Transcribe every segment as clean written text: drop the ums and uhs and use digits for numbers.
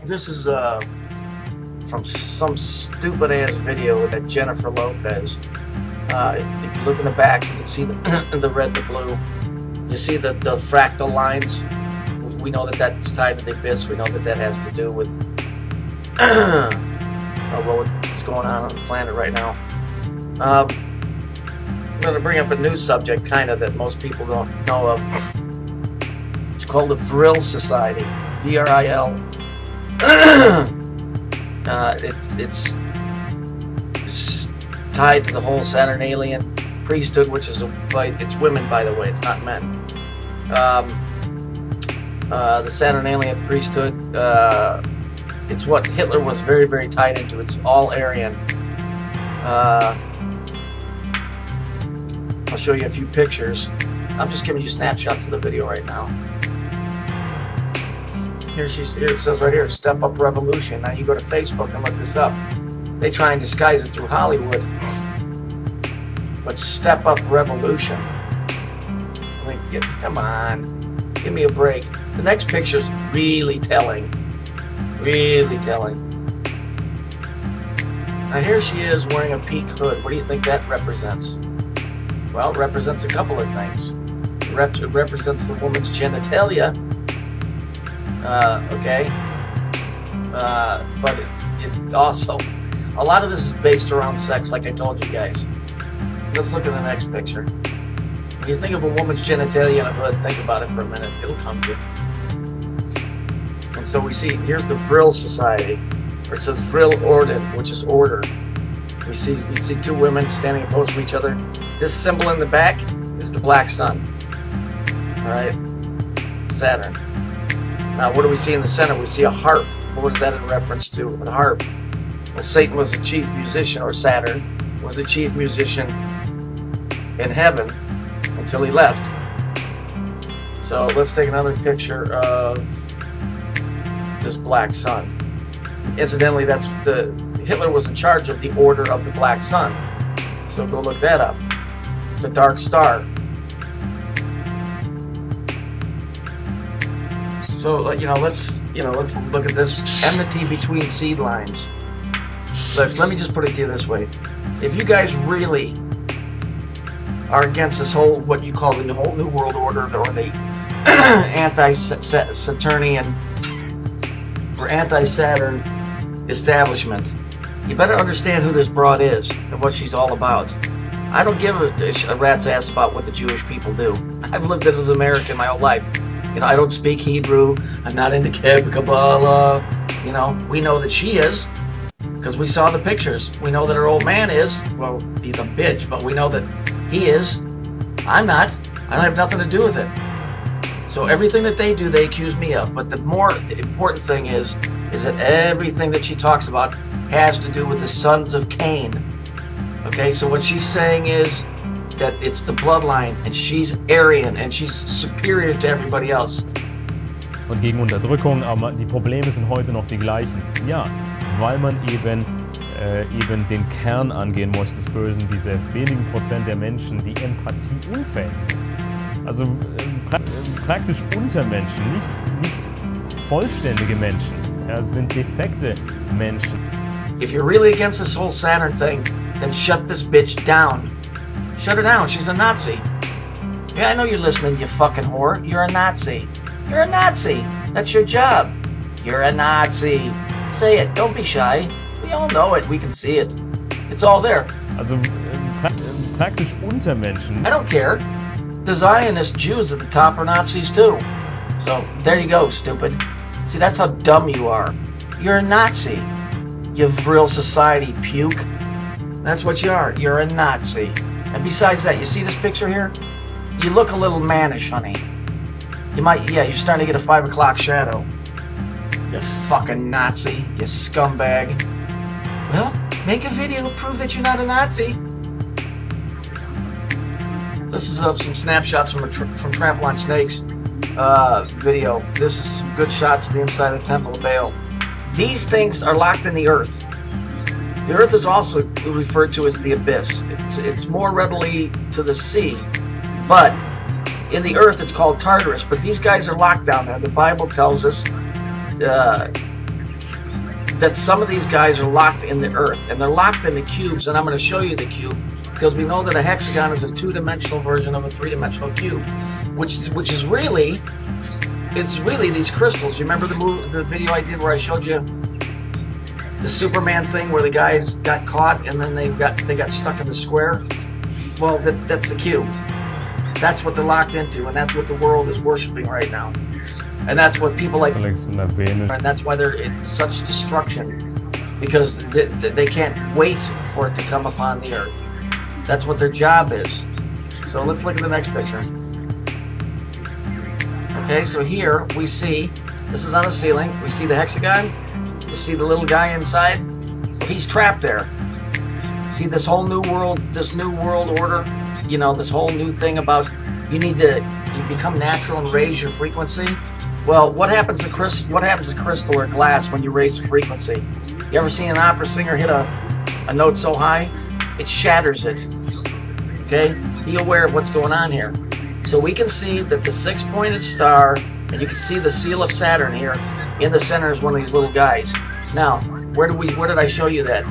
This is from some stupid ass video that Jennifer Lopez. If you look in the back, you can see the red, the blue. You see the fractal lines. We know that that's tied to the abyss. We know that that has to do with what's going on the planet right now. I'm going to bring up a new subject, kind of, that most people don't know of. It's called the Vril Society. V-R-I-L. It's tied to the whole Saturnalian priesthood, which is it's women, by the way. It's not men. The Saturnalian priesthood. It's what Hitler was very, very tied into. It's all Aryan. I'll show you a few pictures. I'm just giving you snapshots of the video right now. Here it says right here, Step Up Revolution. Now you go to Facebook and look this up. They try and disguise it through Hollywood. But Step Up Revolution. Come on. Give me a break. The next picture's really telling. Really telling. Now here she is wearing a peak hood. What do you think that represents? Well, it represents a couple of things. It represents the woman's genitalia. Okay. But it also, a lot of this is based around sex, like I told you guys. Let's look at the next picture. When you think of a woman's genitalia in a hood, think about it for a minute. It'll come to you. And so we see, here's the Vril Society, where it says Vril Orden, which is order. We see two women standing opposed to each other. This symbol in the back is the black sun. Alright? Saturn. Now what do we see in the center? We see a harp. What is that in reference to? The harp. Well, Satan was the chief musician, or Saturn was the chief musician in heaven until he left. So let's take another picture of this black sun. Incidentally, that's Hitler was in charge of the Order of the Black Sun. So go look that up. The Dark Star. So let's look at this enmity between seed lines. Look, let me just put it to you this way: if you guys really are against this whole, what you call the whole New World Order, or the anti-Saturnian or anti-Saturn establishment, you better understand who this broad is and what she's all about. I don't give a rat's ass about what the Jewish people do. I've lived as an American my whole life. I don't speak Hebrew. I'm not into Kabbalah. We know that she is, because we saw the pictures. We know that her old man is. Well, he's a bitch, but we know that he is. I'm not. I don't have nothing to do with it. So everything that they do, they accuse me of. But the important thing is that everything that she talks about has to do with the sons of Cain. Okay, so what she's saying is that it's the bloodline, and she's Aryan, and she's superior to everybody else. Und gegen Unterdrückung, aber die Probleme sind heute noch die gleichen. Ja, weil man eben den Kern angehen muss des Bösen, diese wenigen Prozent der Menschen, die empathieunfähig sind. Also praktisch Untermenschen, nicht vollständige Menschen, ja, sind defekte Menschen. If you're really against this whole Saturn thing, then shut this bitch down. Shut her down. She's a Nazi. Yeah, I know you're listening, you fucking whore. You're a Nazi. You're a Nazi. That's your job. You're a Nazi. Say it. Don't be shy. We all know it. We can see it. It's all there. Also praktisch Untermenschen. I don't care. The Zionist Jews at the top are Nazis too. So there you go, stupid. See, that's how dumb you are. You're a Nazi. You Vril Society puke. That's what you are. You're a Nazi. And besides that, you see this picture here? You look a little mannish, honey. You're starting to get a 5 o'clock shadow. You fucking Nazi. You scumbag. Well, make a video to prove that you're not a Nazi. This is some snapshots from Trample on Snakes video. This is some good shots of the inside of the Temple of Baal. These things are locked in the earth. The earth is also referred to as the abyss. It's more readily to the sea, but in the earth it's called Tartarus. But these guys are locked down there. The Bible tells us that some of these guys are locked in the earth, and they're locked in the cubes, and I'm going to show you the cube, because we know that a hexagon is a two-dimensional version of a three-dimensional cube, which is really, it's really these crystals. You remember the video I did where I showed you the Superman thing where the guys got caught and then they got stuck in the square? Well, that's the cube. That's what they're locked into, and that's what the world is worshiping right now. And that's what people like, and that's why they're in such destruction, because they can't wait for it to come upon the earth. That's what their job is. So let's look at the next picture. Okay, so here we see, this is on the ceiling, we see the hexagon, you see the little guy inside, he's trapped there. See this whole new world order, you know, this whole new thing about you become natural and raise your frequency. Well, what happens to crystal or glass when you raise the frequency? You ever seen an opera singer hit a note so high? It shatters it. Okay? Be aware of what's going on here. So we can see that the six-pointed star, and you can see the seal of Saturn here. In the center is one of these little guys. Now, where did I show you that?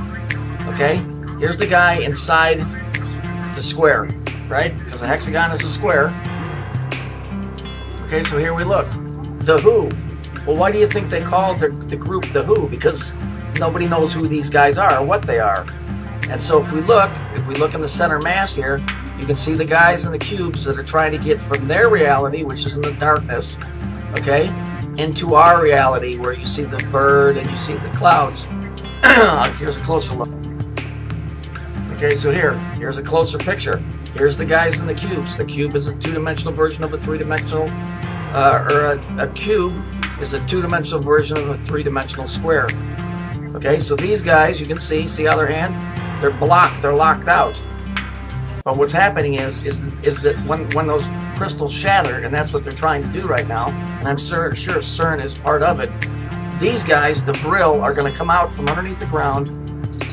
Okay? Here's the guy inside the square, right? Because a hexagon is a square. Okay, so here we look. The Who. Well, why do you think they called the group The Who? Because nobody knows who these guys are or what they are. And so if we look in the center mass here, you can see the guys in the cubes that are trying to get from their reality, which is in the darkness, okay, into our reality where you see the bird and you see the clouds. Here's a closer look. Okay, so here's a closer picture. Here's the guys in the cubes. The cube is a two-dimensional version of a three-dimensional, a cube is a two-dimensional version of a three-dimensional square. Okay, so these guys, you can see the other hand, they're blocked, they're locked out. But what's happening is that when those crystals shatter, and that's what they're trying to do right now, and I'm sure CERN is part of it, these guys, the Vril, are going to come out from underneath the ground,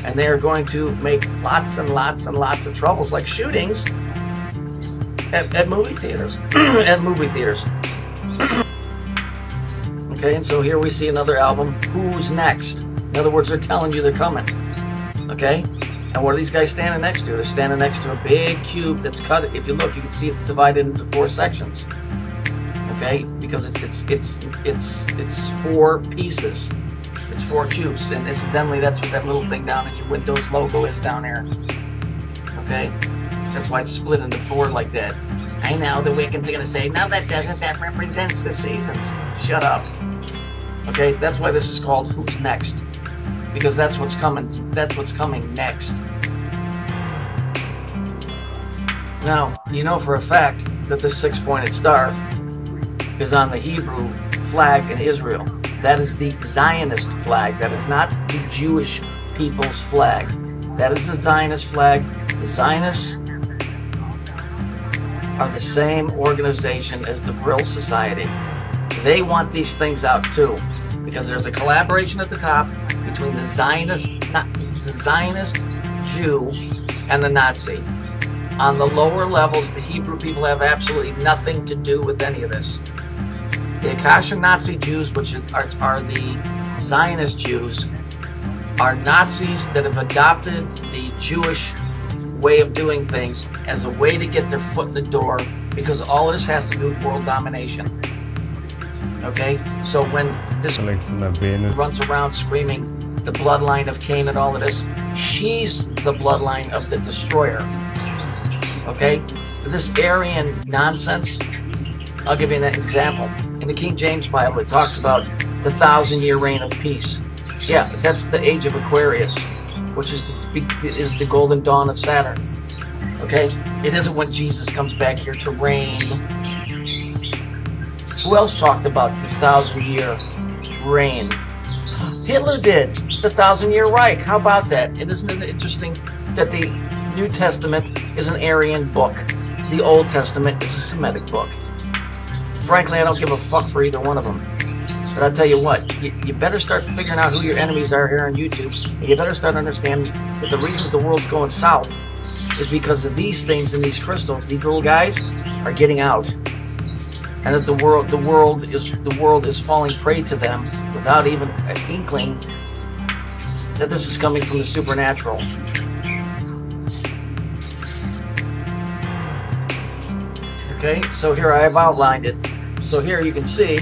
and they are going to make lots and lots and lots of troubles, like shootings at movie theaters. Okay, and so here we see another album, Who's Next? In other words, they're telling you they're coming. Okay? And what are these guys standing next to? They're standing next to a big cube that's cut. If you look, you can see it's divided into 4 sections. Okay? Because it's 4 pieces. It's 4 cubes. And incidentally, that's what that little thing down in your Windows logo is down there. Okay? That's why it's split into 4 like that. I know the Wiccans are going to say, no, that doesn't. That represents the seasons. Shut up. Okay? That's why this is called Who's Next. Because that's what's coming. That's what's coming next. Now, you know for a fact that the 6-pointed star is on the Hebrew flag in Israel. That is the Zionist flag. That is not the Jewish people's flag. That is the Zionist flag. The Zionists are the same organization as the Vril Society. They want these things out too, because there's a collaboration at the top between the Zionist Jew and the Nazi. On the lower levels, the Hebrew people have absolutely nothing to do with any of this. The Akasha Nazi Jews, which are the Zionist Jews, are Nazis that have adopted the Jewish way of doing things as a way to get their foot in the door, because all this has to do with world domination. Okay? So when this runs around screaming the bloodline of Cain and all of this, she's the bloodline of the destroyer. Okay? This Aryan nonsense, I'll give you an example. In the King James Bible, it talks about the 1,000-year reign of peace. Yeah, that's the age of Aquarius, which is the golden dawn of Saturn. Okay? It isn't when Jesus comes back here to reign. Who else talked about the 1,000-year reign? Hitler did. The 1,000-year Reich. How about that? Isn't it interesting that the New Testament is an Aryan book? The Old Testament is a Semitic book. Frankly, I don't give a fuck for either one of them. But I'll tell you what, you better start figuring out who your enemies are here on YouTube. And you better start understanding that the reason that the world's going south is because of these things and these crystals. These little guys are getting out. And that the world is falling prey to them without even an inkling that this is coming from the supernatural. Okay, so here I have outlined it. So here you can see,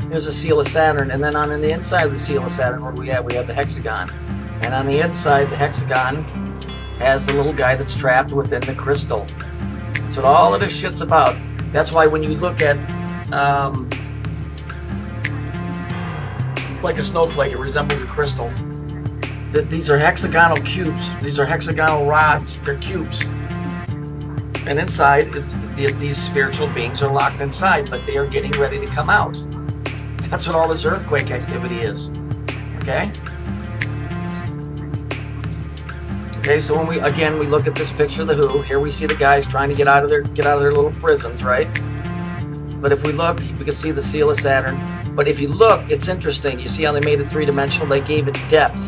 here's a seal of Saturn, and then on the inside of the seal of Saturn, what do we have? We have the hexagon. And on the inside, the hexagon has the little guy that's trapped within the crystal. That's what all of this shit's about. That's why when you look at, like a snowflake, it resembles a crystal. These are hexagonal cubes. These are hexagonal rods. They're cubes. And inside, these spiritual beings are locked inside, but they are getting ready to come out. That's what all this earthquake activity is. Okay? Okay, so when we look at this picture of the Who, here we see the guys trying to get out of their little prisons, right? But if we look, we can see the seal of Saturn. But if you look, it's interesting. You see how they made it three-dimensional? They gave it depth.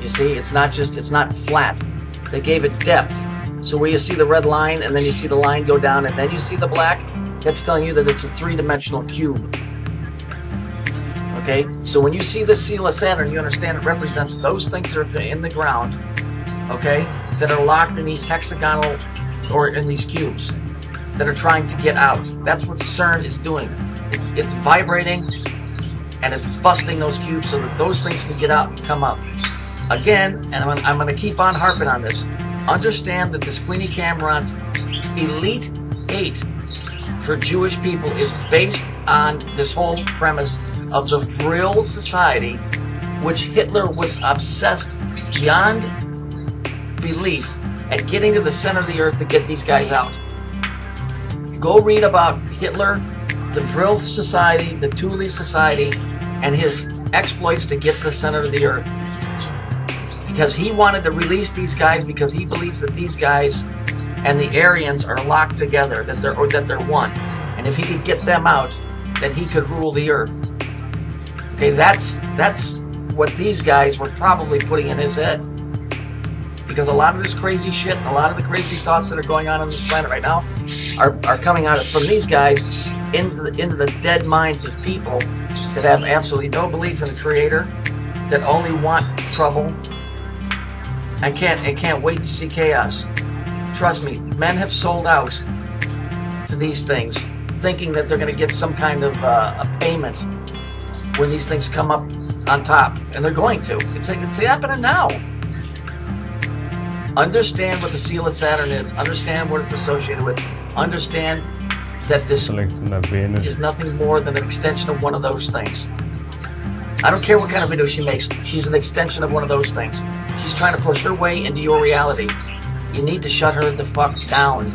You see, it's not flat. They gave it depth. So where you see the red line, and then you see the line go down, and then you see the black, that's telling you that it's a three-dimensional cube. Okay? So when you see the seal of Saturn, you understand it represents those things that are in the ground, okay, that are locked in these hexagonal, or in these cubes, that are trying to get out. That's what CERN is doing. It's vibrating, and it's busting those cubes so that those things can get out and come up. Again, and I'm going to keep on harping on this, understand that this Queenie Cameron's Elite 8 for Jewish people is based on this whole premise of the Vril Society, which Hitler was obsessed beyond belief at getting to the center of the earth to get these guys out. Go read about Hitler, the Vril Society, the Thule Society, and his exploits to get to the center of the earth. Because he wanted to release these guys because he believes that these guys and the Aryans are locked together, that they're one. And if he could get them out, then he could rule the earth. Okay, that's what these guys were probably putting in his head. Because a lot of this crazy shit, a lot of the crazy thoughts that are going on this planet right now are coming out from these guys into the dead minds of people that have absolutely no belief in the Creator, that only want trouble, and can't wait to see chaos. Trust me, men have sold out to these things, thinking that they're going to get some kind of a payment when these things come up on top, and they're going to. It's happening now. Understand what the seal of Saturn is. Understand what it's associated with. Understand that this is nothing more than an extension of one of those things. I don't care what kind of video she makes. She's an extension of one of those things. She's trying to push her way into your reality. You need to shut her the fuck down.